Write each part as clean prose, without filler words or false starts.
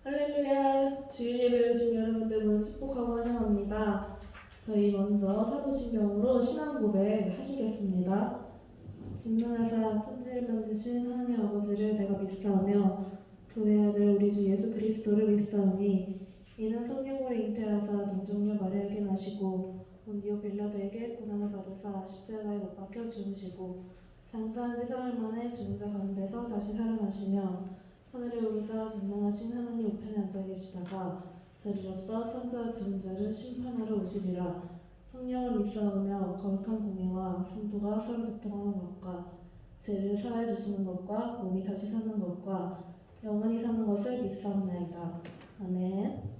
할렐루야! 주일 예배 오신 여러분들 축복하고 환영합니다. 저희 먼저 사도신경으로 신앙 고백 하시겠습니다. 전능하사 천지를 만드신 하나님 아버지를 내가 믿사오며 그 외아들 우리 주 예수 그리스도를 믿사오니 이는 성령으로 잉태하사 동정녀 마리아에게 나시고 본디오 빌라도에게 고난을 받으사 십자가에 못 박혀 죽으시고 장사한 지 사흘 만에 죽은 자 가운데서 다시 살아나시며 하늘에 오르사 전능하신 하나님 우편에 앉아 계시다가 저리로서 선자와 죽은 자를 심판하러 오시리라. 성령을 믿사오며 거룩한 공예와 성도가 서로 교통하는 것과 죄를 사하여 주시는 것과 몸이 다시 사는 것과 영원히 사는 것을 믿사옵나이다. 아멘.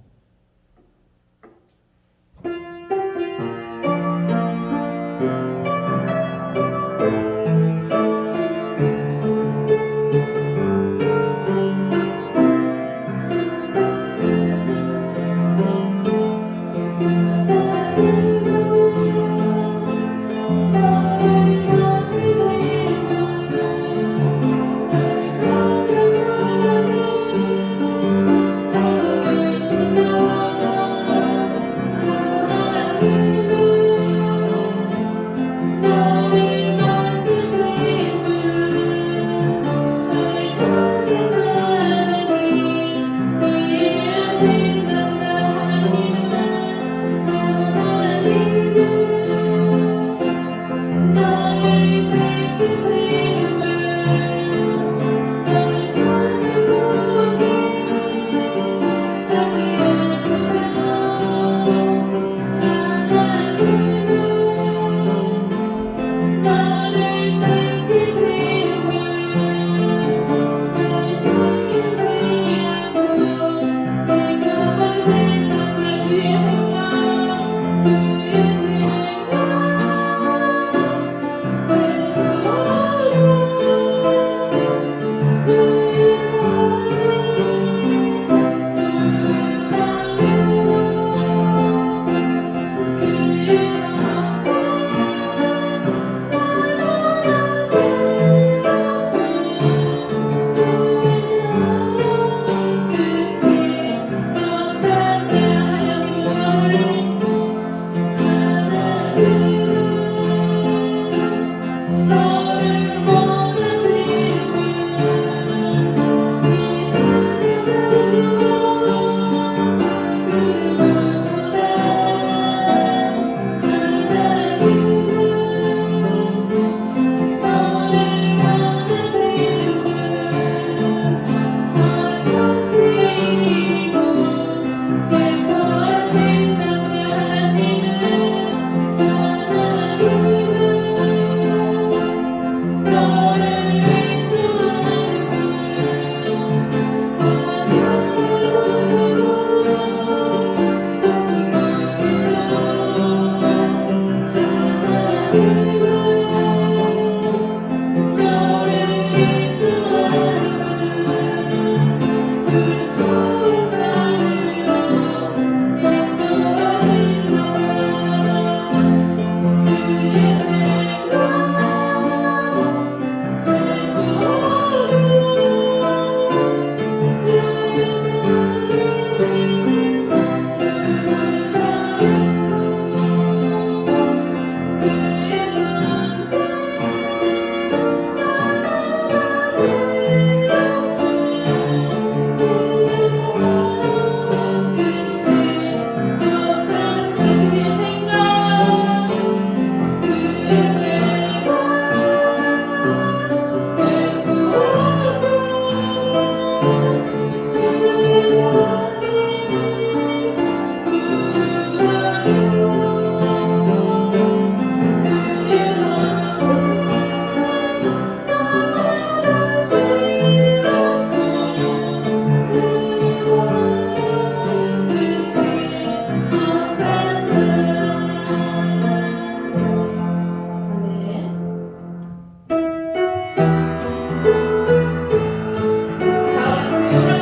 다 같이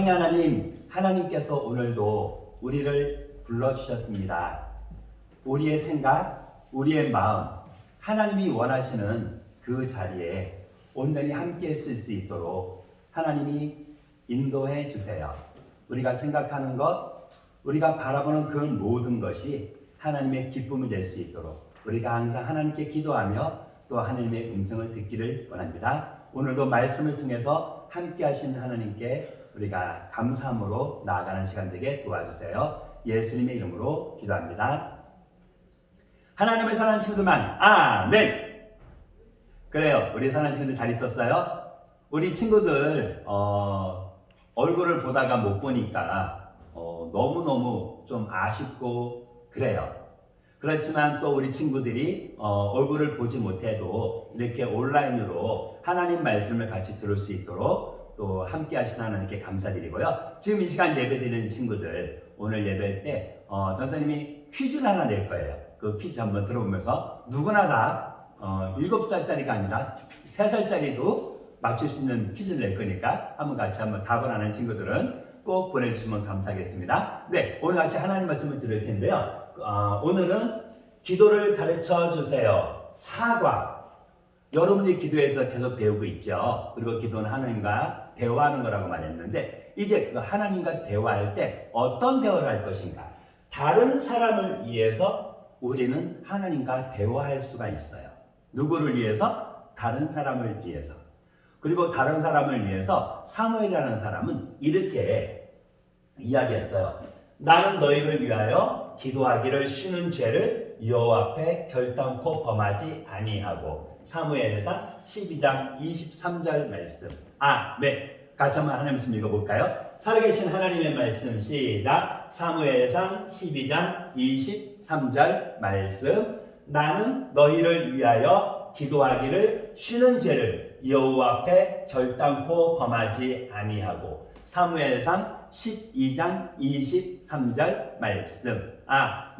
사랑의 하나님, 하나님께서 오늘도 우리를 불러주셨습니다. 우리의 생각, 우리의 마음, 하나님이 원하시는 그 자리에 온전히 함께 있을 수 있도록 하나님이 인도해 주세요. 우리가 생각하는 것, 우리가 바라보는 그 모든 것이 하나님의 기쁨이 될 수 있도록 우리가 항상 하나님께 기도하며 또 하나님의 음성을 듣기를 원합니다. 오늘도 말씀을 통해서 함께 하신 하나님께 우리가 감사함으로 나아가는 시간 되게 도와주세요. 예수님의 이름으로 기도합니다. 하나님의 사랑하는 친구들만 아멘. 그래요, 우리 사랑하는 친구들 잘 있었어요? 우리 친구들 얼굴을 보다가 못 보니까 너무너무 좀 아쉽고 그래요. 그렇지만 또 우리 친구들이 얼굴을 보지 못해도 이렇게 온라인으로 하나님 말씀을 같이 들을 수 있도록 또 함께 하신 하나님께 감사드리고요. 지금 이 시간 예배 드리는 친구들, 오늘 예배 때 전사님이 퀴즈를 하나 낼 거예요. 그 퀴즈 한번 들어보면서 누구나 다 7살짜리가 아니라 3살짜리도 맞출 수 있는 퀴즈를 낼 거니까 한번 답을 아는 친구들은 꼭 보내주시면 감사하겠습니다. 네, 오늘 같이 하나님 말씀을 들을 텐데요. 오늘은 기도를 가르쳐 주세요. 사과. 여러분이 기도에서 계속 배우고 있죠. 그리고 기도는 하나님과 대화하는 거라고 말했는데, 이제 하나님과 대화할 때 어떤 대화를 할 것인가? 다른 사람을 위해서 우리는 하나님과 대화할 수가 있어요. 누구를 위해서? 다른 사람을 위해서. 그리고 다른 사람을 위해서 사무엘이라는 사람은 이렇게 이야기했어요. 나는 너희를 위하여 기도하기를 쉬는 죄를 여호와 앞에 결단코 범하지 아니하고. 사무엘상 12장 23절 말씀. 네. 같이 한번 하나님 말씀 읽어볼까요? 살아계신 하나님의 말씀 시작. 사무엘상 12장 23절 말씀. 나는 너희를 위하여 기도하기를 쉬는 죄를 여호와 앞에 결단코 범하지 아니하고. 사무엘상 12장 23절 말씀.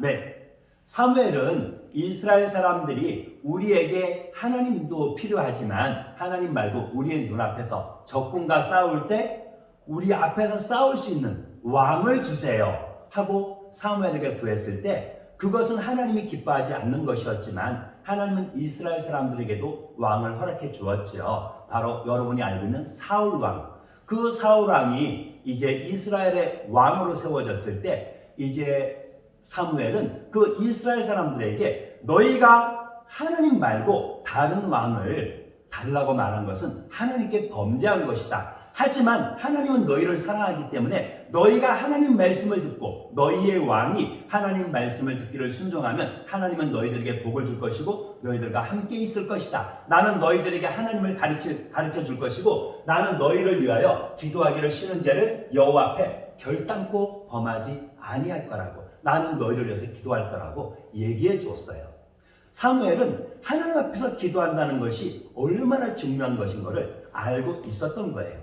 네. 사무엘은 이스라엘 사람들이 우리에게 하나님도 필요하지만 하나님 말고 우리의 눈앞에서 적군과 싸울 때 우리 앞에서 싸울 수 있는 왕을 주세요 하고 사무엘에게 구했을 때 그것은 하나님이 기뻐하지 않는 것이었지만 하나님은 이스라엘 사람들에게도 왕을 허락해 주었죠. 바로 여러분이 알고 있는 사울 왕. 그 사울 왕이 이제 이스라엘의 왕으로 세워졌을 때 이제 사무엘은 그 이스라엘 사람들에게 너희가 하나님 말고 다른 왕을 달라고 말한 것은 하나님께 범죄한 것이다. 하지만 하나님은 너희를 사랑하기 때문에 너희가 하나님 말씀을 듣고 너희의 왕이 하나님 말씀을 듣기를 순종하면 하나님은 너희들에게 복을 줄 것이고 너희들과 함께 있을 것이다. 나는 너희들에게 하나님을 가르쳐 줄 것이고 나는 너희를 위하여 기도하기를 쉬는 죄를 여호와 앞에 결단코 범하지 아니할 거라고. 나는 너희를 위해서 기도할 거라고 얘기해 주었어요. 사무엘은 하나님 앞에서 기도한다는 것이 얼마나 중요한 것인 것을 알고 있었던 거예요.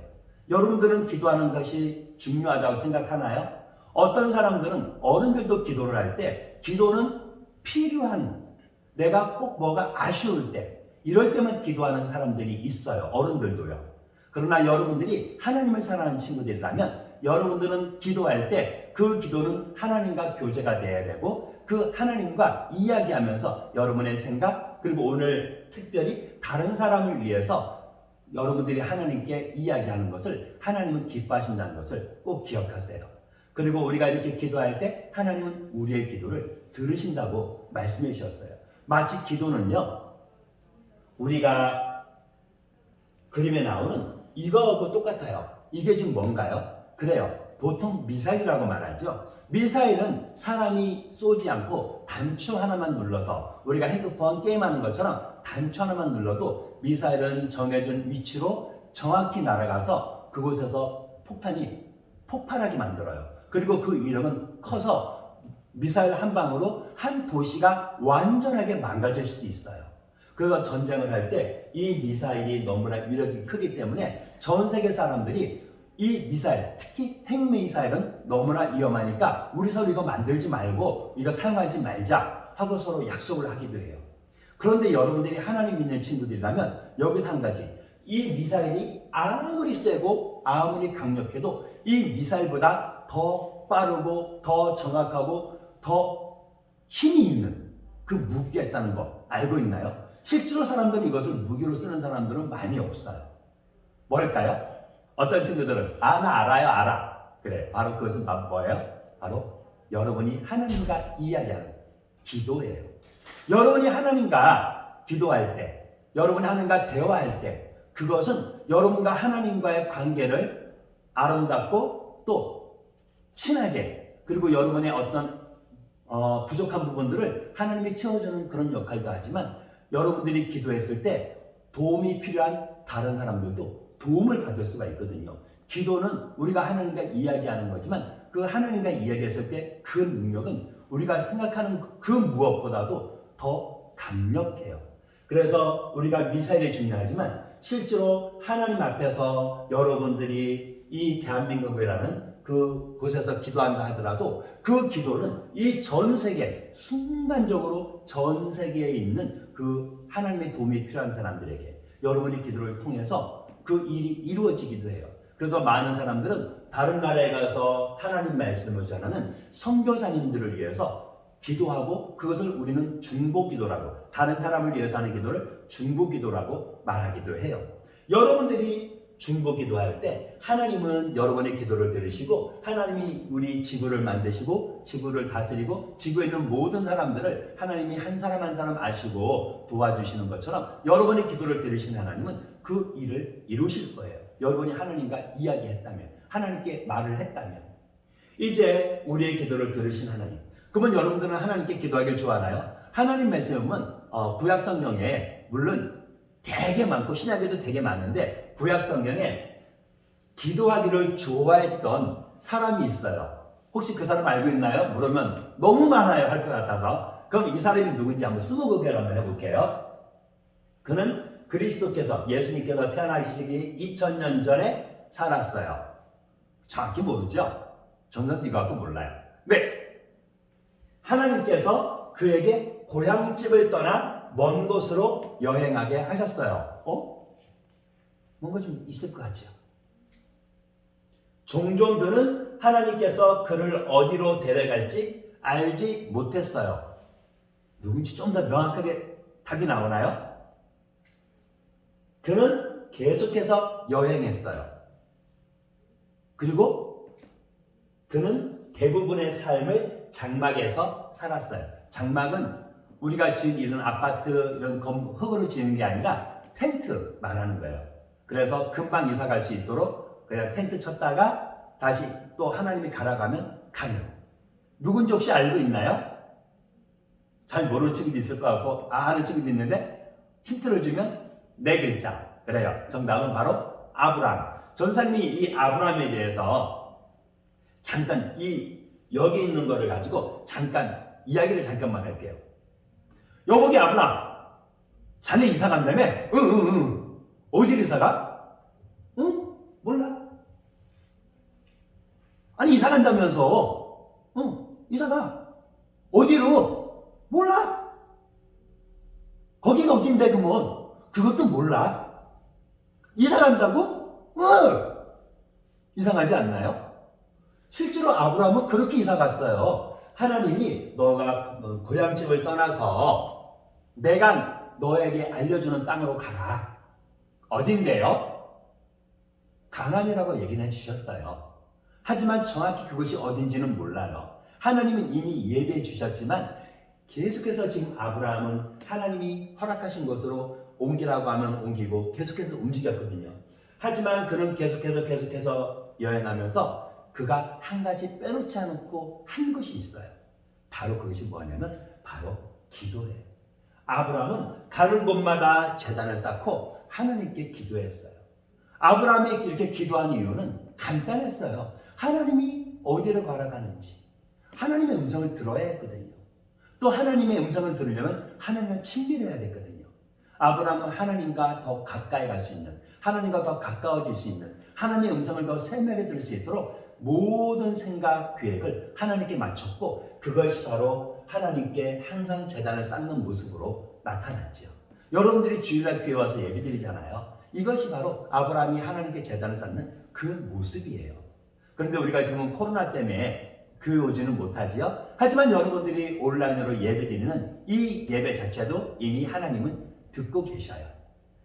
여러분들은 기도하는 것이 중요하다고 생각하나요? 어떤 사람들은 어른들도 기도를 할 때 기도는 필요한, 내가 꼭 뭐가 아쉬울 때 이럴 때만 기도하는 사람들이 있어요. 어른들도요. 그러나 여러분들이 하나님을 사랑하는 친구들이라면 여러분들은 기도할 때 그 기도는 하나님과 교제가 돼야 되고 그 하나님과 이야기하면서 여러분의 생각 그리고 오늘 특별히 다른 사람을 위해서 여러분들이 하나님께 이야기하는 것을 하나님은 기뻐하신다는 것을 꼭 기억하세요. 그리고 우리가 이렇게 기도할 때 하나님은 우리의 기도를 들으신다고 말씀해 주셨어요. 마치 기도는요, 우리가 그림에 나오는 이거하고 똑같아요. 이게 지금 뭔가요? 그래요. 보통 미사일이라고 말하죠. 미사일은 사람이 쏘지 않고 단추 하나만 눌러서 우리가 핸드폰 게임하는 것처럼 단추 하나만 눌러도 미사일은 정해진 위치로 정확히 날아가서 그곳에서 폭탄이 폭발하게 만들어요. 그리고 그 위력은 커서 미사일 한 방으로 한 도시가 완전하게 망가질 수도 있어요. 그래서 전쟁을 할 때 이 미사일이 너무나 위력이 크기 때문에 전 세계 사람들이 이 미사일, 특히 핵미사일은 너무나 위험하니까 우리 서로 이거 만들지 말고 이거 사용하지 말자 하고 서로 약속을 하기도 해요. 그런데 여러분들이 하나님 믿는 친구들이라면 여기서 한 가지, 이 미사일이 아무리 세고 아무리 강력해도 이 미사일보다 더 빠르고 더 정확하고 더 힘이 있는 그 무기가 있다는 거 알고 있나요? 실제로 사람들은 이것을 무기로 쓰는 사람들은 많이 없어요. 뭘까요? 어떤 친구들은 나 알아요, 알아. 그래, 바로 그것은 뭐예요? 바로 여러분이 하나님과 이야기하는 기도예요. 여러분이 하나님과 기도할 때, 여러분이 하나님과 대화할 때, 그것은 여러분과 하나님과의 관계를 아름답고 또 친하게, 그리고 여러분의 어떤 부족한 부분들을 하나님이 채워주는 그런 역할도 하지만, 여러분들이 기도했을 때 도움이 필요한 다른 사람들도 도움을 받을 수가 있거든요. 기도는 우리가 하나님과 이야기하는 거지만 그 하나님과 이야기했을 때 그 능력은 우리가 생각하는 그 무엇보다도 더 강력해요. 그래서 우리가 미사일이 중요하지만 실제로 하나님 앞에서 여러분들이 이 대한민국이라는 그 곳에서 기도한다 하더라도 그 기도는 이 전 세계, 순간적으로 전 세계에 있는 그 하나님의 도움이 필요한 사람들에게 여러분의 기도를 통해서 그 일이 이루어지기도 해요. 그래서 많은 사람들은 다른 나라에 가서 하나님 말씀을 전하는 선교사님들을 위해서 기도하고 그것을 우리는 중보기도라고, 다른 사람을 위해서 하는 기도를 중보기도라고 말하기도 해요. 여러분들이 중보기도할 때 하나님은 여러분의 기도를 들으시고 하나님이 우리 지구를 만드시고 지구를 다스리고 지구에 있는 모든 사람들을 하나님이 한 사람 한 사람 아시고 도와주시는 것처럼 여러분의 기도를 들으신 하나님은 그 일을 이루실 거예요. 여러분이 하나님과 이야기했다면, 하나님께 말을 했다면. 이제 우리의 기도를 들으신 하나님, 그러면 여러분들은 하나님께 기도하길 좋아하나요? 하나님 말씀은 구약 성경에 물론 되게 많고 신약에도 되게 많은데 구약 성경에 기도하기를 좋아했던 사람이 있어요. 혹시 그 사람 알고 있나요? 물으면 너무 많아요 할 것 같아서. 그럼 이 사람이 누군지 한번 스무고개를 한번 해볼게요. 그는 그리스도께서, 예수님께서 태어나시기 2000년 전에 살았어요. 정확히 모르죠? 전선띠 갖고 몰라요. 네, 하나님께서 그에게 고향집을 떠나 먼 곳으로 여행하게 하셨어요. 뭔가 좀 있을 것 같죠? 종종 그는 하나님께서 그를 어디로 데려갈지 알지 못했어요. 누군지 좀 더 명확하게 답이 나오나요? 그는 계속해서 여행했어요. 그리고 그는 대부분의 삶을 장막에서 살았어요. 장막은 우리가 지금 이런 아파트 이런 흙으로 지은 게 아니라 텐트 말하는 거예요. 그래서 금방 이사 갈 수 있도록 그냥 텐트 쳤다가 다시 또 하나님이 가라가면 가요. 누군지 혹시 알고 있나요? 잘 모르는 친구도 있을 것 같고 아는 친구도 있는데 힌트를 주면 네 글자. 그래요. 정답은 바로 아브라함. 전사님이 이 아브라함에 대해서 잠깐 여기 있는 거를 가지고 잠깐 이야기를 잠깐만 할게요. 여보기 아브라함, 자네 이사 간다며? 응. 어디를 이사 가? 응? 몰라. 아니 이사 간다면서. 응, 이사 가. 어디로? 몰라. 거기가 어딘데 그러면? 그것도 몰라. 이사 간다고? 응. 이상하지 않나요? 실제로 아브라함은 그렇게 이사 갔어요. 하나님이 너가 고향집을 떠나서 내가 너에게 알려주는 땅으로 가라. 어딘데요? 가나안이라고 얘기는 해주셨어요. 하지만 정확히 그것이 어딘지는 몰라요. 하나님은 이미 예배해 주셨지만 계속해서 지금 아브라함은 하나님이 허락하신 곳으로 옮기라고 하면 옮기고 계속해서 움직였거든요. 하지만 그는 계속해서 여행하면서 그가 한 가지 빼놓지 않고 한 것이 있어요. 바로 그것이 뭐냐면 바로 기도예요. 아브라함은 가는 곳마다 제단을 쌓고 하나님께 기도했어요. 아브라함이 이렇게 기도한 이유는 간단했어요. 하나님이 어디로 가라가는지 하나님의 음성을 들어야 했거든요. 또 하나님의 음성을 들으려면 하나님과 친밀해야 됐거든요. 아브라함은 하나님과 더 가까이 갈 수 있는, 하나님과 더 가까워질 수 있는, 하나님의 음성을 더 세밀하게 들을 수 있도록 모든 생각, 계획을 하나님께 맞췄고 그것이 바로 하나님께 항상 제단을 쌓는 모습으로 나타났죠. 여러분들이 주일날 교회 와서 예배 드리잖아요. 이것이 바로 아브라함이 하나님께 제단을 쌓는 그 모습이에요. 그런데 우리가 지금 코로나 때문에 교회 오지는 못하지요. 하지만 여러분들이 온라인으로 예배드리는 이 예배 자체도 이미 하나님은 듣고 계셔요.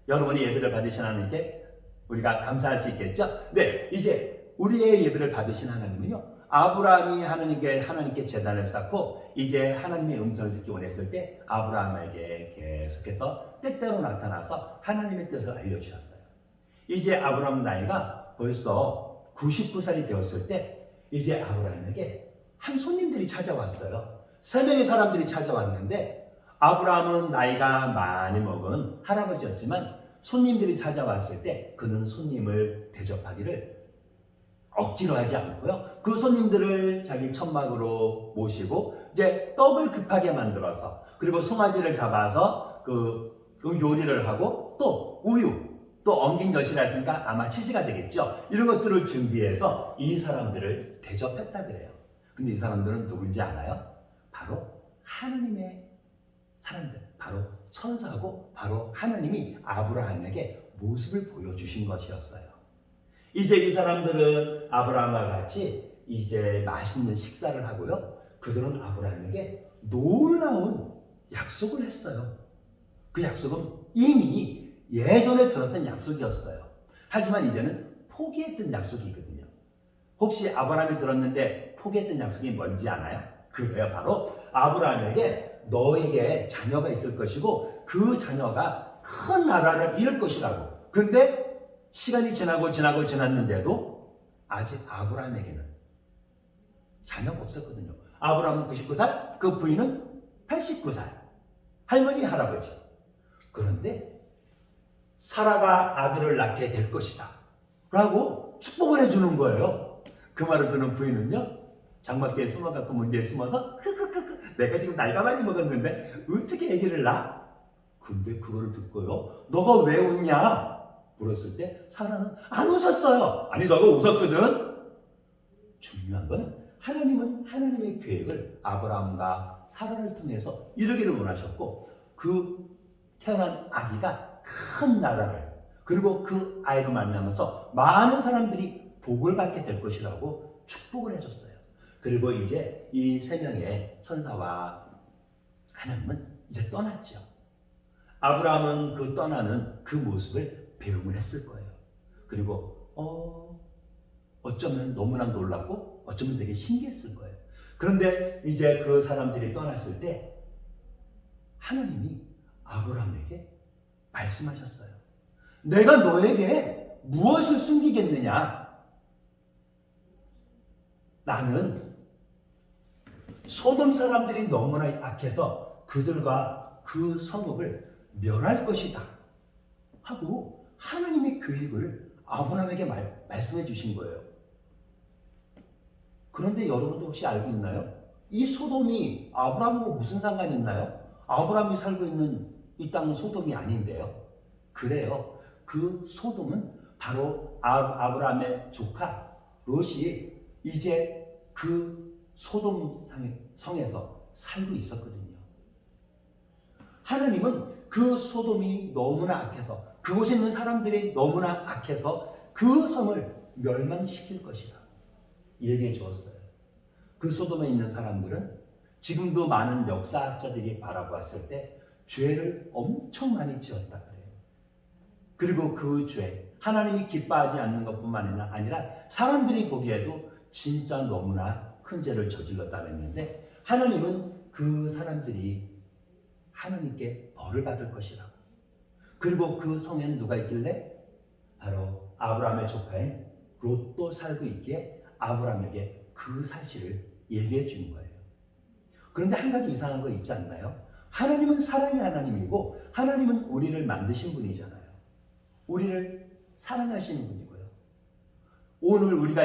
여러분이 예배를 받으신 하나님께 우리가 감사할 수 있겠죠? 네, 이제 우리의 예배를 받으신 하나님은요, 아브라함이 하나님께 제단을 쌓고 이제 하나님의 음성을 듣기 원했을 때 아브라함에게 계속해서 때때로 나타나서 하나님의 뜻을 알려주셨어요. 이제 아브라함 나이가 벌써 99살이 되었을 때 이제 아브라함에게 한 손님들이 찾아왔어요. 3명의 사람들이 찾아왔는데 아브라함은 나이가 많이 먹은 할아버지였지만 손님들이 찾아왔을 때 그는 손님을 대접하기를 억지로 하지 않고요. 그 손님들을 자기 천막으로 모시고 이제 떡을 급하게 만들어서 그리고 송아지를 잡아서 그 요리를 하고 또 우유 또 엉긴 젖이라 했으니까 아마 치즈가 되겠죠. 이런 것들을 준비해서 이 사람들을 대접했다 그래요. 근데 이 사람들은 누군지 알아요? 바로 하나님의 사람들, 바로 천사고 바로 하나님이 아브라함에게 모습을 보여주신 것이었어요. 이제 이 사람들은 아브라함과 같이 이제 맛있는 식사를 하고요. 그들은 아브라함에게 놀라운 약속을 했어요. 그 약속은 이미 예전에 들었던 약속이었어요. 하지만 이제는 포기했던 약속이거든요. 혹시 아브라함이 들었는데 포기했던 약속이 뭔지 아나요? 그거예요. 바로 아브라함에게 너에게 자녀가 있을 것이고 그 자녀가 큰 나라를 이룰 것이라고. 근데 시간이 지났는데도 아직 아브라함에게는 자녀가 없었거든요. 아브라함은 99살, 그 부인은 89살. 할머니, 할아버지. 그런데 사라가 아들을 낳게 될 것이다 라고 축복을 해주는 거예요. 그 말을 듣는 부인은요, 장막대에 숨어갖고 문제에 숨어서 내가 지금 나이가 많이 먹었는데 어떻게 아기를 낳아? 근데 그거를 듣고요, 너가 왜 웃냐? 물었을 때 사라는 안 웃었어요. 아니, 너가 웃었거든. 중요한 건 하나님은 하나님의 계획을 아브라함과 사라를 통해서 이루기를 원하셨고 그 태어난 아기가 큰 나라를 그리고 그 아이로 만나면서 많은 사람들이 복을 받게 될 것이라고 축복을 해줬어요. 그리고 이제 이 3명의 천사와 하나님은 이제 떠났죠. 아브라함은 그 떠나는 그 모습을 배웅을 했을 거예요. 그리고 어쩌면 너무나 놀랍고 어쩌면 되게 신기했을 거예요. 그런데 이제 그 사람들이 떠났을 때 하나님이 아브라함에게 말씀하셨어요. 내가 너에게 무엇을 숨기겠느냐? 나는 소돔 사람들이 너무나 악해서 그들과 그 성읍을 멸할 것이다 하고 하나님의 계획을 아브라함에게 말씀해 주신 거예요. 그런데 여러분도 혹시 알고 있나요? 이 소돔이 아브라함하고 무슨 상관이 있나요? 아브라함이 살고 있는 이 땅은 소돔이 아닌데요. 그래요. 그 소돔은 바로 아브라함의 조카 롯이 이제 그 소돔 성에서 살고 있었거든요. 하나님은 그 소돔이 너무나 악해서 그곳에 있는 사람들이 너무나 악해서 그 성을 멸망시킬 것이다 얘기해 주었어요. 그 소돔에 있는 사람들은 지금도 많은 역사학자들이 바라보았을 때 죄를 엄청 많이 지었다 그래요. 그리고 그 죄, 하나님이 기뻐하지 않는 것뿐만 아니라 사람들이 보기에도 진짜 너무나 큰 죄를 저질렀다 그랬는데 하나님은 그 사람들이 하나님께 벌을 받을 것이라고. 그리고 그 성에는 누가 있길래? 바로 아브라함의 조카인 롯도 살고 있기에 아브라함에게 그 사실을 얘기해 주는 거예요. 그런데 한 가지 이상한 거 있지 않나요? 하나님은 사랑의 하나님이고 하나님은 우리를 만드신 분이잖아요. 우리를 사랑하시는 분이고요. 오늘 우리가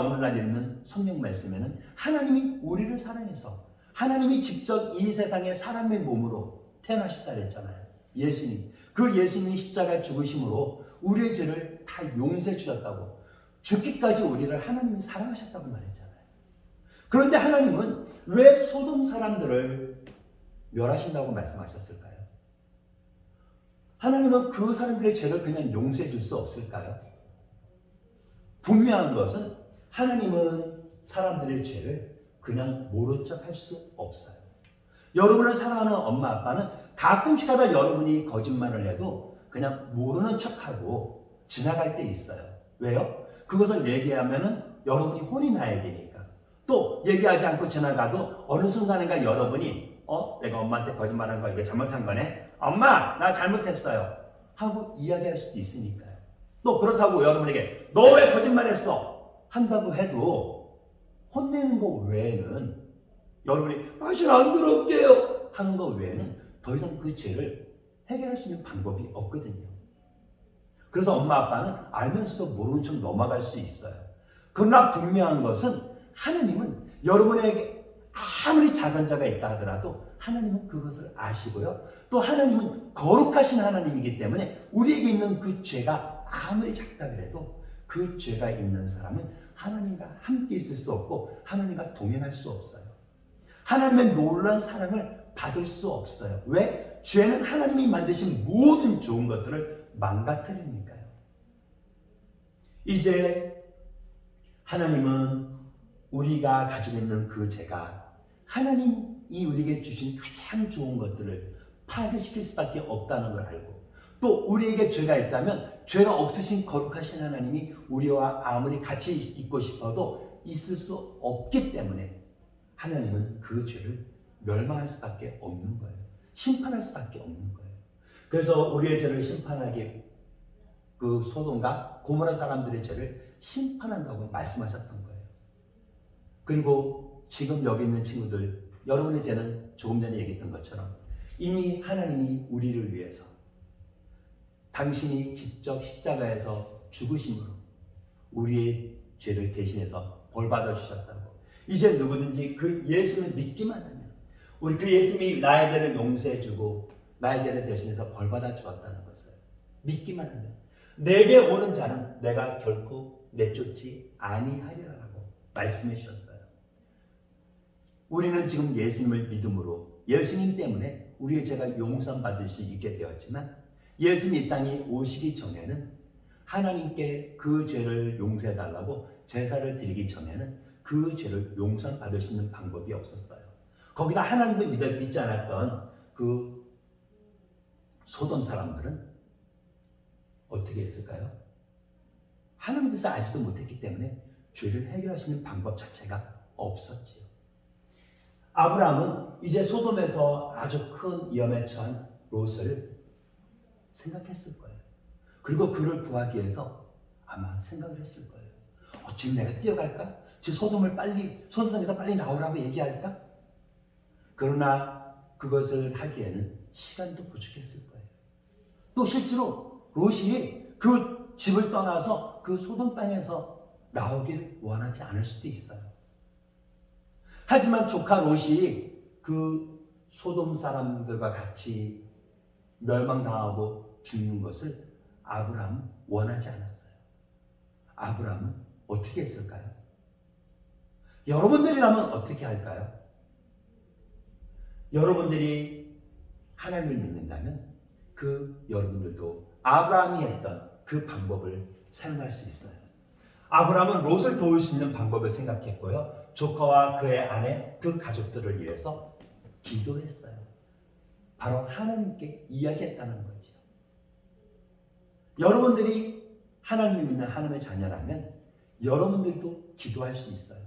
오늘날 읽는 성경 말씀에는 하나님이 우리를 사랑해서 하나님이 직접 이 세상에 사람의 몸으로 태어나셨다 그랬잖아요. 예수님. 그 예수님이 십자가 죽으심으로 우리의 죄를 다 용서해 주셨다고. 죽기까지 우리를 하나님이 사랑하셨다고 말했잖아요. 그런데 하나님은 왜 소돔 사람들을 멸하신다고 말씀하셨을까요? 하나님은 그 사람들의 죄를 그냥 용서해 줄 수 없을까요? 분명한 것은 하나님은 사람들의 죄를 그냥 모른 척 할 수 없어요. 여러분을 사랑하는 엄마 아빠는 가끔씩 하다 여러분이 거짓말을 해도 그냥 모르는 척하고 지나갈 때 있어요. 왜요? 그것을 얘기하면은 여러분이 혼이 나야 되니까. 또 얘기하지 않고 지나가도 어느 순간인가 여러분이 내가 엄마한테 거짓말한 거 이게 잘못한 거네. 엄마 나 잘못했어요 하고 이야기할 수도 있으니까요. 또 그렇다고 여러분에게 너 왜 거짓말했어 한다고 해도 혼내는 거 외에는 여러분이 다시 안 그럴게요 하는 거 외에는 더 이상 그 죄를 해결할 수 있는 방법이 없거든요. 그래서 엄마 아빠는 알면서도 모르는 척 넘어갈 수 있어요. 그러나 분명한 것은 하나님은 여러분에게 아무리 작은 자가 있다 하더라도 하나님은 그것을 아시고요. 또 하나님은 거룩하신 하나님이기 때문에 우리에게 있는 그 죄가 아무리 작다 그래도 그 죄가 있는 사람은 하나님과 함께 있을 수 없고 하나님과 동행할 수 없어요. 하나님의 놀라운 사랑을 받을 수 없어요. 왜? 죄는 하나님이 만드신 모든 좋은 것들을 망가뜨리니까요. 이제 하나님은 우리가 가지고 있는 그 죄가 하나님이 우리에게 주신 가장 좋은 것들을 파괴시킬 수밖에 없다는 걸 알고 또 우리에게 죄가 있다면 죄가 없으신 거룩하신 하나님이 우리와 아무리 같이 있고 싶어도 있을 수 없기 때문에 하나님은 그 죄를 멸망할 수밖에 없는 거예요. 심판할 수밖에 없는 거예요. 그래서 우리의 죄를 심판하기 그 소돔과 고모라 사람들의 죄를 심판한다고 말씀하셨던 거예요. 그리고 지금 여기 있는 친구들 여러분의 죄는 조금 전에 얘기했던 것처럼 이미 하나님이 우리를 위해서 당신이 직접 십자가에서 죽으심으로 우리의 죄를 대신해서 벌 받아 주셨다고. 이제 누구든지 그 예수를 믿기만 하면 우리 그 예수님이 나의 죄를 용서해 주고 나의 죄를 대신해서 벌 받아 주었다는 것을 믿기만 하면 내게 오는 자는 내가 결코 내쫓지 아니하리라고 말씀해 주셨어요. 우리는 지금 예수님을 믿음으로 예수님 때문에 우리의 죄가 용서받을 수 있게 되었지만 예수님이 이 땅에 오시기 전에는 하나님께 그 죄를 용서해 달라고 제사를 드리기 전에는 그 죄를 용서받을 수 있는 방법이 없었어요. 거기다 하나님도 믿지 않았던 그 소돔 사람들은 어떻게 했을까요? 하나님에 대해서 알지도 못했기 때문에 죄를 해결할 수 있는 방법 자체가 없었지요. 아브라함은 이제 소돔에서 아주 큰 위험에 처한 롯을 생각했을 거예요. 그리고 그를 구하기 위해서 아마 생각을 했을 거예요. 지금 내가 뛰어갈까? 지금 소돔에서 빨리 나오라고 얘기할까? 그러나 그것을 하기에는 시간도 부족했을 거예요. 또 실제로 롯이 그 집을 떠나서 그 소돔 땅에서 나오길 원하지 않을 수도 있어요. 하지만 조카 롯이 그 소돔 사람들과 같이 멸망당하고 죽는 것을 아브라함은 원하지 않았어요. 아브라함은 어떻게 했을까요? 여러분들이라면 어떻게 할까요? 여러분들이 하나님을 믿는다면 그 여러분들도 아브라함이 했던 그 방법을 사용할 수 있어요. 아브라함은 롯을 도울 수 있는 방법을 생각했고요. 조카와 그의 아내, 그 가족들을 위해서 기도했어요. 바로 하나님께 이야기했다는 거죠. 여러분들이 하나님을 믿는 하나님의 자녀라면 여러분들도 기도할 수 있어요.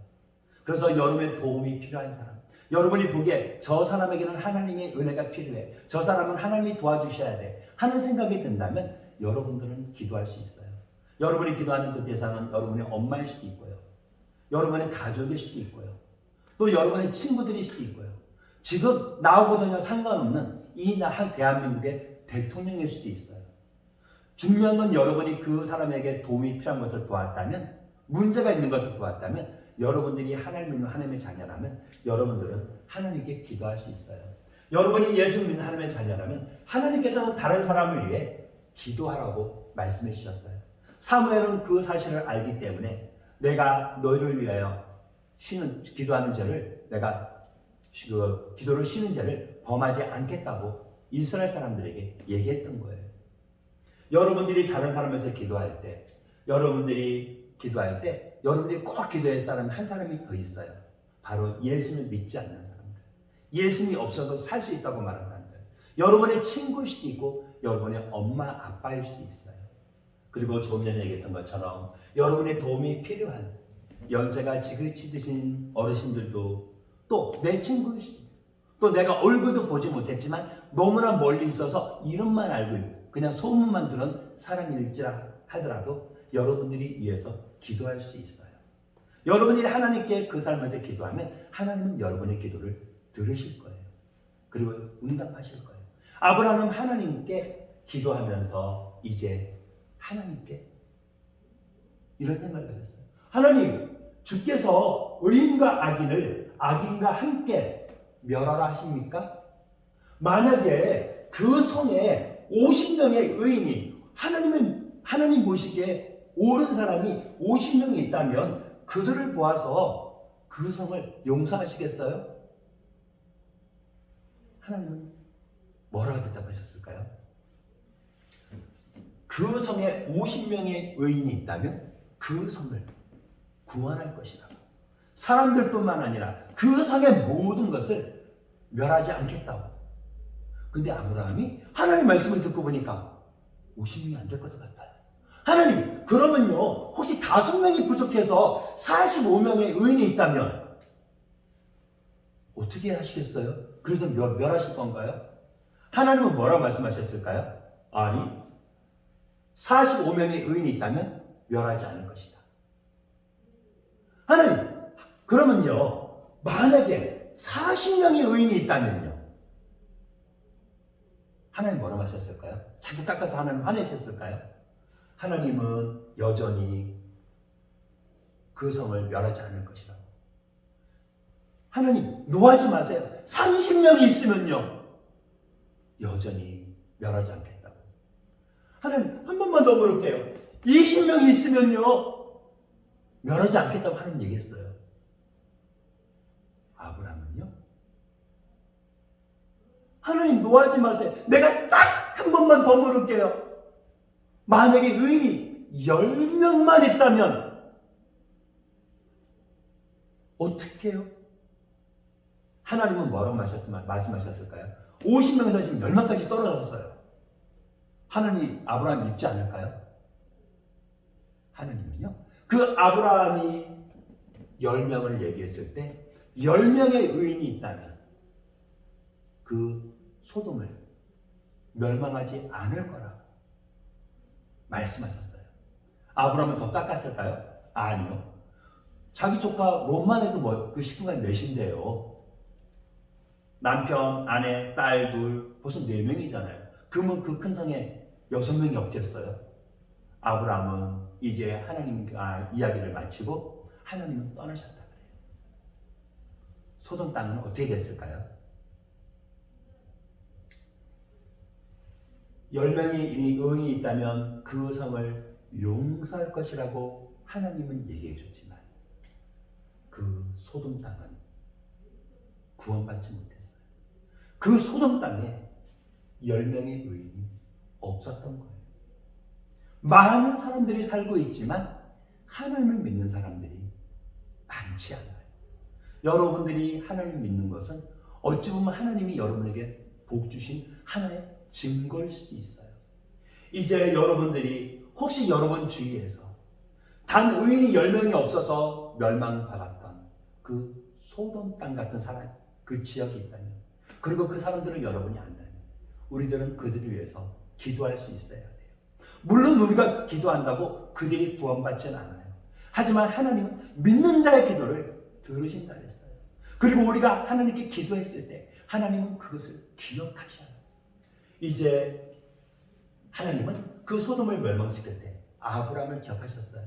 그래서 여러분의 도움이 필요한 사람, 여러분이 보기에 저 사람에게는 하나님의 은혜가 필요해, 저 사람은 하나님이 도와주셔야 돼 하는 생각이 든다면 여러분들은 기도할 수 있어요. 여러분이 기도하는 그 대상은 여러분의 엄마일 수도 있고요, 여러분의 가족일 수도 있고요, 또 여러분의 친구들일 수도 있고요, 지금 나하고 전혀 상관없는 이 대한민국의 대통령일 수도 있어요. 중요한 건 여러분이 그 사람에게 도움이 필요한 것을 보았다면, 문제가 있는 것을 보았다면, 여러분들이 하나님 믿는 하나님의 자녀라면 여러분들은 하나님께 기도할 수 있어요. 여러분이 예수 믿는 하나님의 자녀라면 하나님께서는 다른 사람을 위해 기도하라고 말씀해 주셨어요. 사무엘은 그 사실을 알기 때문에 내가 너희를 위하여 기도하는 죄를 내가 기도를 쉬는 죄를 범하지 않겠다고 이스라엘 사람들에게 얘기했던 거예요. 여러분들이 다른 사람에서 기도할 때, 여러분들이 꼭 기도할 사람 한 사람이 더 있어요. 바로 예수님을 믿지 않는 사람들. 예수님이 없어도 살 수 있다고 말하는 사람들. 여러분의 친구일 수도 있고 여러분의 엄마 아빠일 수도 있어요. 그리고 좀 전에 얘기했던 것처럼 여러분의 도움이 필요한 연세가 지긋지긋신 어르신들도 또 내 친구일 수도 있고, 또 내가 얼굴도 보지 못했지만 너무나 멀리 있어서 이름만 알고 있고 그냥 소문만 들은 사람일지라 하더라도 여러분들이 위해서 기도할 수 있어요. 여러분들이 하나님께 그 삶에서 기도하면 하나님은 여러분의 기도를 들으실 거예요. 그리고 응답하실 거예요. 아브라함은 하나님께 기도하면서 이제 하나님께 이런 생각을 가졌어요. 하나님, 주께서 의인과 악인과 함께 멸하라 하십니까? 만약에 그 성에 50명의 의인이 하나님 보시기에 옳은 사람이 50명이 있다면 그들을 보아서 그 성을 용서하시겠어요? 하나님은 뭐라고 대답하셨을까요? 그 성에 50명의 의인이 있다면 그 성을 구원할 것이다. 사람들뿐만 아니라 그 성의 모든 것을 멸하지 않겠다고. 근데 아브라함이 하나님 말씀을 듣고 보니까 50명이 안 될 것 같아요. 하나님, 그러면요, 혹시 5명이 부족해서 45명의 의인이 있다면 어떻게 하시겠어요? 그래도 멸하실 건가요? 하나님은 뭐라고 말씀하셨을까요? 아니, 45명의 의인이 있다면 멸하지 않을 것이다. 하나님, 그러면요, 만약에 40명의 의인이 있다면요, 하나님 뭐라고 하셨을까요? 자꾸 깎아서 하나님 화내셨을까요? 하나님은 여전히 그 성을 멸하지 않을 것이라고. 하나님, 노하지 마세요. 30명이 있으면요, 여전히 멸하지 않겠다고. 하나님, 한 번만 더 물을게요. 20명이 있으면요, 멸하지 않겠다고 하나님 얘기했어요. 아브라함은요, 하나님 노하지 마세요. 내가 딱 한 번만 더 물을게요. 만약에 의인이 10명만 있다면 어떻게 해요? 하나님은 뭐라고 말씀하셨을까요? 50명에서 지금 10명까지 떨어졌어요. 하나님이 아브라함 믿지 않을까요? 하나님은요, 그 아브라함이 10명을 얘기했을 때 10명의 의인이 있다면 그 소돔을 멸망하지 않을 거라고 말씀하셨어요. 아브라함은 더 깎았을까요? 아니요. 자기 조카 롯만 해도 그 식구가 몇인데요. 남편, 아내, 딸 둘, 벌써 4명이잖아요. 그러면 그 큰 성에 6명이 없겠어요? 아브라함은 이제 하나님과 이야기를 마치고 하나님은 떠나셨다 그래요. 소돔 땅은 어떻게 됐을까요? 10명의 의인이 있다면 그 성을 용서할 것이라고 하나님은 얘기해 줬지만 그 소돔 땅은 구원받지 못했어요. 그 소돔 땅에 10명의 의인이 없었던 거예요. 많은 사람들이 살고 있지만 하나님을 믿는 사람들이 많지 않아요. 여러분들이 하나님을 믿는 것은 어찌 보면 하나님이 여러분에게 복 주신 하나의 증거일 수도 있어요. 이제 여러분들이 혹시 여러분 주위에서 단 의인이 10명이 없어서 멸망받았던 그 소돔 땅 같은 사람, 그 지역이 있다면, 그리고 그 사람들을 여러분이 안다면 우리들은 그들을 위해서 기도할 수 있어야 돼요. 물론 우리가 기도한다고 그들이 구원받지는 않아요. 하지만 하나님은 믿는 자의 기도를 들으신다 그랬어요. 그리고 우리가 하나님께 기도했을 때 하나님은 그것을 기억하셔요. 이제 하나님은 그 소돔을 멸망시킬 때 아브라함을 기억하셨어요.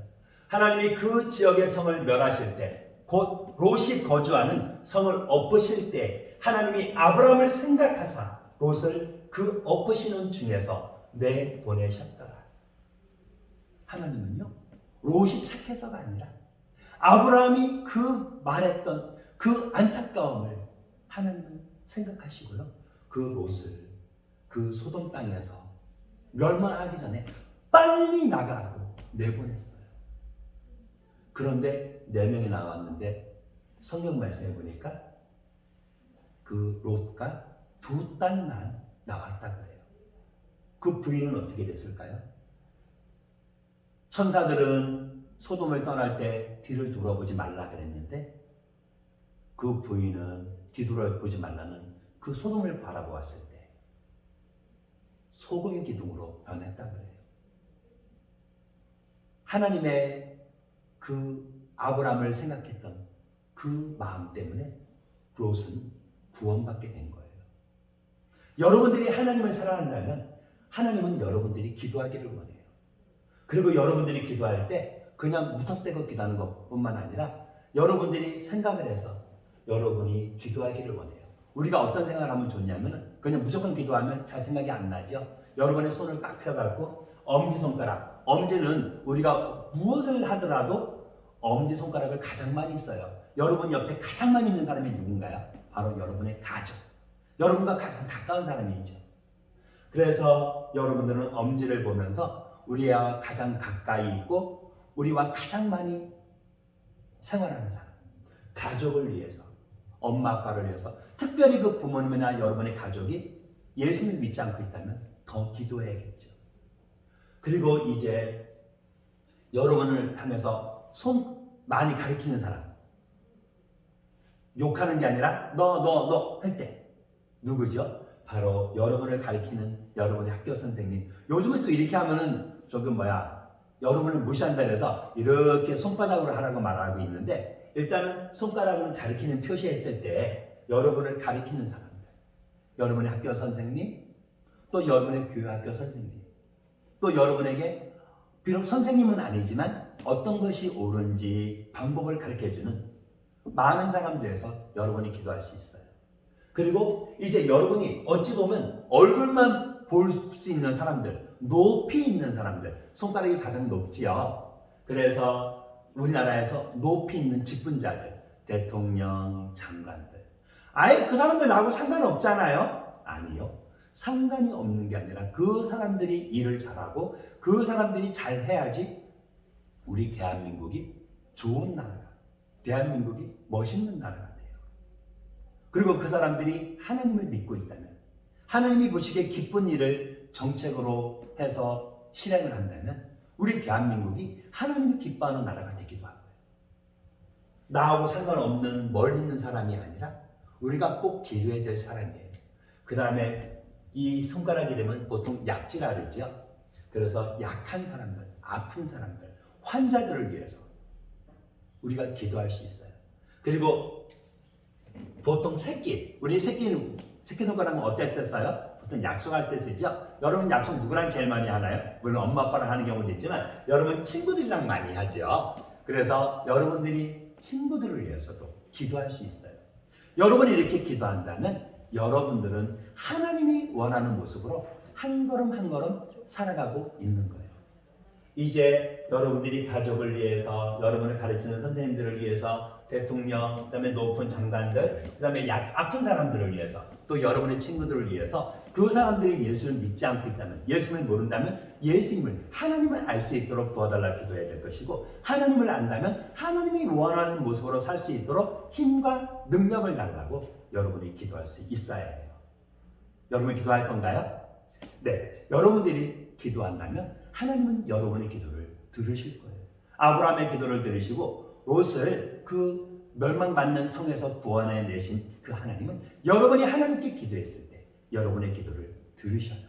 하나님이 그 지역의 성을 멸하실 때, 곧 롯이 거주하는 성을 엎으실 때 하나님이 아브라함을 생각하사 롯을 그 엎으시는 중에서 내보내셨더라. 하나님은요, 롯이 착해서가 아니라 아브라함이 그 말했던 그 안타까움을 하나님은 생각하시고요, 그 롯을 그 소돔 땅에서 멸망하기 전에 빨리 나가라고 내보냈어요. 그런데 4명이 나왔는데 성경 말씀에 보니까 그 롯과 2딸만 나왔다 그래요. 그 부인은 어떻게 됐을까요? 천사들은 소돔을 떠날 때 뒤를 돌아보지 말라 그랬는데 그 부인은 뒤돌아보지 말라는 그 소돔을 바라보았을 때 소금 기둥으로 변했다 그래요. 하나님의 그 아브라함을 생각했던 그 마음 때문에 롯은 구원받게 된 거예요. 여러분들이 하나님을 사랑한다면 하나님은 여러분들이 기도하기를 원해요. 그리고 여러분들이 기도할 때 그냥 무턱대고 기도하는 것뿐만 아니라 여러분들이 생각을 해서 여러분이 기도하기를 원해요. 우리가 어떤 생각을 하면 좋냐면 그냥 무조건 기도하면 잘 생각이 안 나죠. 여러분의 손을 딱 펴갖고 엄지손가락, 엄지는 우리가 무엇을 하더라도 엄지손가락을 가장 많이 써요. 여러분 옆에 가장 많이 있는 사람이 누군가요? 바로 여러분의 가족, 여러분과 가장 가까운 사람이죠. 그래서 여러분들은 엄지를 보면서 우리와 가장 가까이 있고 우리와 가장 많이 생활하는 사람, 가족을 위해서, 엄마 아빠를 위해서, 특별히 그 부모님이나 여러분의 가족이 예수를 믿지 않고 있다면 더 기도해야겠죠. 그리고 이제 여러분을 향해서 손 많이 가리키는 사람, 욕하는 게 아니라 너 할 때 누구죠? 바로 여러분을 가리키는 여러분의 학교 선생님. 요즘은 또 이렇게 하면은 조금 여러분을 무시한다 해서 이렇게 손바닥으로 하라고 말하고 있는데, 일단은 손가락으로 가리키는 표시했을 때 여러분을 가리키는 사람들, 여러분의 학교 선생님, 또 여러분의 교회 학교 선생님, 또 여러분에게 비록 선생님은 아니지만 어떤 것이 옳은지 방법을 가르쳐주는 많은 사람들에서 여러분이 기도할 수 있어요. 그리고 이제 여러분이 어찌 보면 얼굴만 볼 수 있는 사람들, 높이 있는 사람들, 손가락이 가장 높지요. 그래서 우리나라에서 높이 있는 직분자들, 대통령, 장관들, 아예 그 사람들 나하고 상관없잖아요. 아니요. 상관이 없는 게 아니라 그 사람들이 일을 잘하고 그 사람들이 잘해야지 우리 대한민국이 좋은 나라가, 대한민국이 멋있는 나라가 돼요. 그리고 그 사람들이 하나님을 믿고 있다면, 하나님이 보시기에 기쁜 일을 정책으로 해서 실행을 한다면 우리 대한민국이 하나님이 기뻐하는 나라가 되기도 하고요. 나하고 상관없는 멀리 있는 사람이 아니라 우리가 꼭 기도해야 될 사람이에요. 그 다음에 이 손가락이 되면 보통 약지라 그러죠. 그래서 약한 사람들, 아픈 사람들, 환자들을 위해서 우리가 기도할 수 있어요. 그리고 보통 우리 새끼 손가락은 어떨 때 써요? 보통 약속할 때 쓰죠. 여러분 약속 누구랑 제일 많이 하나요? 물론 엄마 아빠랑 하는 경우도 있지만 여러분 친구들이랑 많이 하죠. 그래서 여러분들이 친구들을 위해서도 기도할 수 있어요. 여러분이 이렇게 기도한다면 여러분들은 하나님이 원하는 모습으로 한 걸음 한 걸음 살아가고 있는 거예요. 이제 여러분들이 가족을 위해서, 여러분을 가르치는 선생님들을 위해서, 대통령, 그 다음에 높은 장관들, 그 다음에 아픈 사람들을 위해서, 또 여러분의 친구들을 위해서, 그 사람들이 예수를 믿지 않고 있다면, 예수를 모른다면 예수님을, 하나님을 알 수 있도록 도와달라 기도해야 될 것이고, 하나님을 안다면 하나님이 원하는 모습으로 살 수 있도록 힘과 능력을 달라고 여러분이 기도할 수 있어야 해요. 여러분 기도할 건가요? 네, 여러분들이 기도한다면 하나님은 여러분의 기도를 들으실 거예요. 아브라함의 기도를 들으시고 롯을 그 멸망받는 성에서 구원해 내신 그 하나님은 여러분이 하나님께 기도했을 때 여러분의 기도를 들으셔요.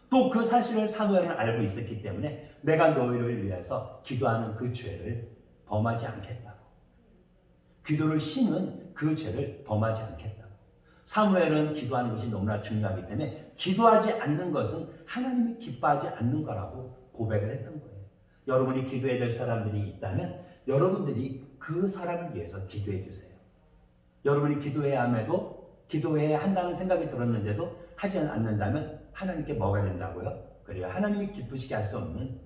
또 그 사실을 사무엘은 알고 있었기 때문에 내가 너희를 위해서 기도하는 그 죄를 범하지 않겠다고, 기도를 심은 그 죄를 범하지 않겠다고. 사무엘은 기도하는 것이 너무나 중요하기 때문에 기도하지 않는 것은 하나님이 기뻐하지 않는 거라고 고백을 했던 거예요. 여러분이 기도해야 될 사람들이 있다면 여러분들이 그 사람을 위해서 기도해 주세요. 여러분이 기도해야 함에도, 기도해야 한다는 생각이 들었는데도 하지 않는다면 하나님께 뭐가 된다고요? 그래요. 하나님이 기쁘시게 할 수 없는,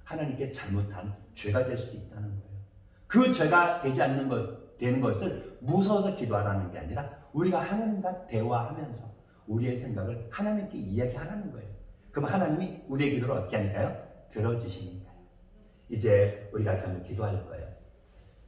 하나님께 잘못한 죄가 될 수도 있다는 거예요. 그 죄가 되는 것을 무서워서 기도하라는 게 아니라 우리가 하나님과 대화하면서 우리의 생각을 하나님께 이야기하라는 거예요. 그럼 하나님이 우리의 기도를 어떻게 하니까요? 들어주시니까요. 이제 우리 같이 한번 기도할 거예요.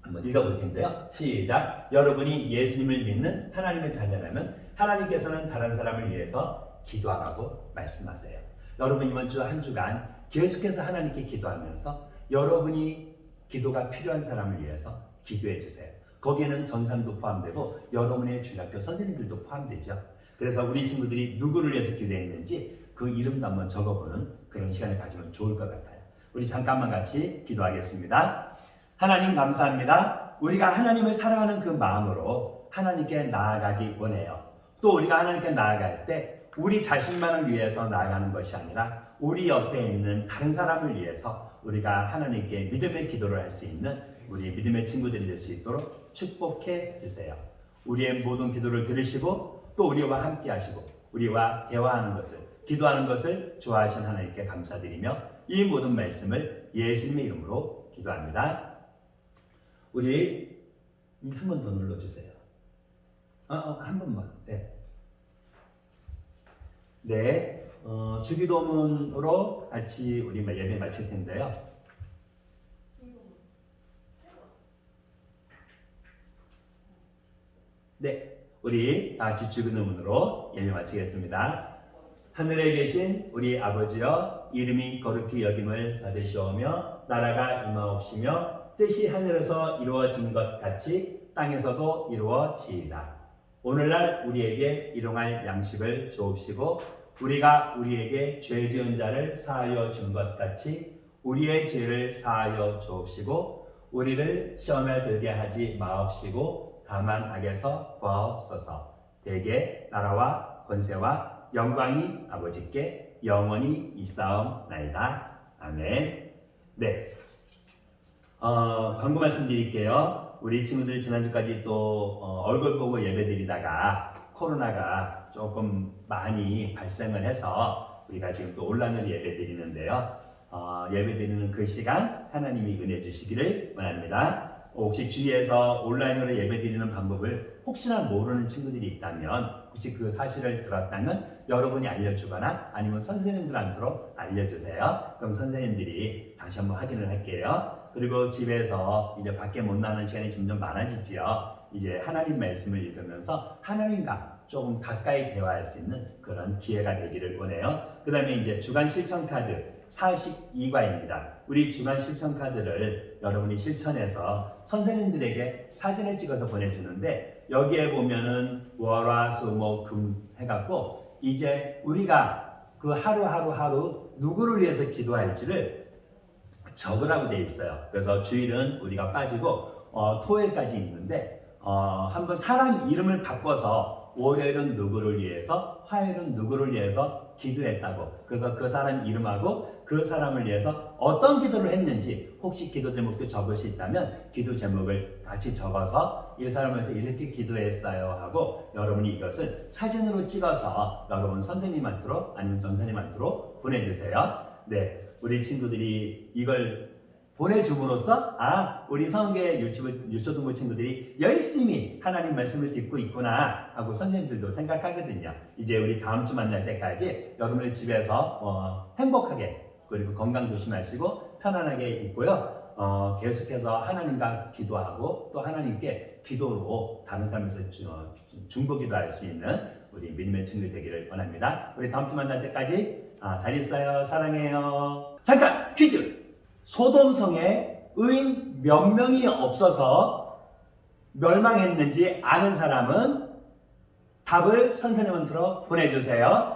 한번 읽어볼 텐데요. 시작. 여러분이 예수님을 믿는 하나님의 자녀라면 하나님께서는 다른 사람을 위해서 기도하라고 말씀하세요. 여러분 이번 주 한 주간 계속해서 하나님께 기도하면서 여러분이 기도가 필요한 사람을 위해서 기도해 주세요. 거기에는 전사님도 포함되고 여러분의 주일학교 선생님들도 포함되죠. 그래서 우리 친구들이 누구를 위해서 기도했는지 그 이름도 한번 적어보는 그런 시간을 가지면 좋을 것 같아요. 우리 잠깐만 같이 기도하겠습니다. 하나님 감사합니다. 우리가 하나님을 사랑하는 그 마음으로 하나님께 나아가기 원해요. 또 우리가 하나님께 나아갈 때 우리 자신만을 위해서 나아가는 것이 아니라 우리 옆에 있는 다른 사람을 위해서 우리가 하나님께 믿음의 기도를 할 수 있는 우리 믿음의 친구들이 될 수 있도록 축복해 주세요. 우리의 모든 기도를 들으시고 또 우리와 함께 하시고 우리와 대화하는 것을 기도하는 것을 좋아하신 하나님께 감사드리며 이 모든 말씀을 예수님의 이름으로 기도합니다. 우리 한 번 더 눌러주세요. 한 번만. 네. 주기도문으로 같이 우리 예배 마칠 텐데요. 네. 우리 다 같이 주기도문으로 예배 마치겠습니다. 하늘에 계신 우리 아버지여, 이름이 거룩히 여김을 받으시오며 나라가 임하옵시며 뜻이 하늘에서 이루어진 것 같이 땅에서도 이루어지이다. 오늘날 우리에게 일용할 양식을 주옵시고 우리가 우리에게 죄 지은 자를 사하여 준 것 같이 우리의 죄를 사하여 주옵시고 우리를 시험에 들게 하지 마옵시고 다만 악에서 구하옵소서. 대개 나라와 권세와 영광이 아버지께 영원히 있사옵나이다. 아멘. 네. 광고 말씀드릴게요. 우리 친구들 지난주까지 또 얼굴 보고 예배드리다가 코로나가 조금 많이 발생을 해서 우리가 지금 또 온라인으로 예배드리는데요. 예배드리는 그 시간 하나님이 은혜 주시기를 원합니다. 혹시 주위에서 온라인으로 예배드리는 방법을 혹시나 모르는 친구들이 있다면 혹시 그 사실을 들었다면 여러분이 알려주거나 아니면 선생님들한테로 알려주세요. 그럼 선생님들이 다시 한번 확인을 할게요. 그리고 집에서 이제 밖에 못 나가는 시간이 점점 많아지지요. 이제 하나님 말씀을 읽으면서 하나님과 조금 가까이 대화할 수 있는 그런 기회가 되기를 원해요. 그 다음에 이제 주간 실천 카드 42과입니다. 우리 주간 실천 카드를 여러분이 실천해서 선생님들에게 사진을 찍어서 보내주는데 여기에 보면은 월화수목금 해갖고 이제 우리가 그 하루 누구를 위해서 기도할지를 적으라고 되어 있어요. 그래서 주일은 우리가 빠지고 토요일까지 있는데 한번 사람 이름을 바꿔서 월요일은 누구를 위해서 화요일은 누구를 위해서 기도했다고 그래서 그 사람 이름하고 그 사람을 위해서 어떤 기도를 했는지 혹시 기도 제목도 적을 수 있다면 기도 제목을 같이 적어서 이 사람을 위해서 이렇게 기도했어요 하고 여러분이 이것을 사진으로 찍어서 여러분 선생님한테로 아니면 전선생님한테로 보내주세요. 네. 우리 친구들이 이걸 보내줌으로써 우리 성계 유초등부 친구들이 열심히 하나님 말씀을 듣고 있구나 하고 선생님들도 생각하거든요. 이제 우리 다음 주 만날 때까지 여러분들 집에서 행복하게 그리고 건강 조심하시고 편안하게 있고요. 계속해서 하나님과 기도하고 또 하나님께 기도로 다른 사람에서 중보기도 할 수 있는 우리 믿음의 친구들 되기를 원합니다. 우리 다음 주 만날 때까지 잘 있어요. 사랑해요. 잠깐 퀴즈! 소돔성에 의인 몇 명이 없어서 멸망했는지 아는 사람은 답을 선생님한테로 보내주세요.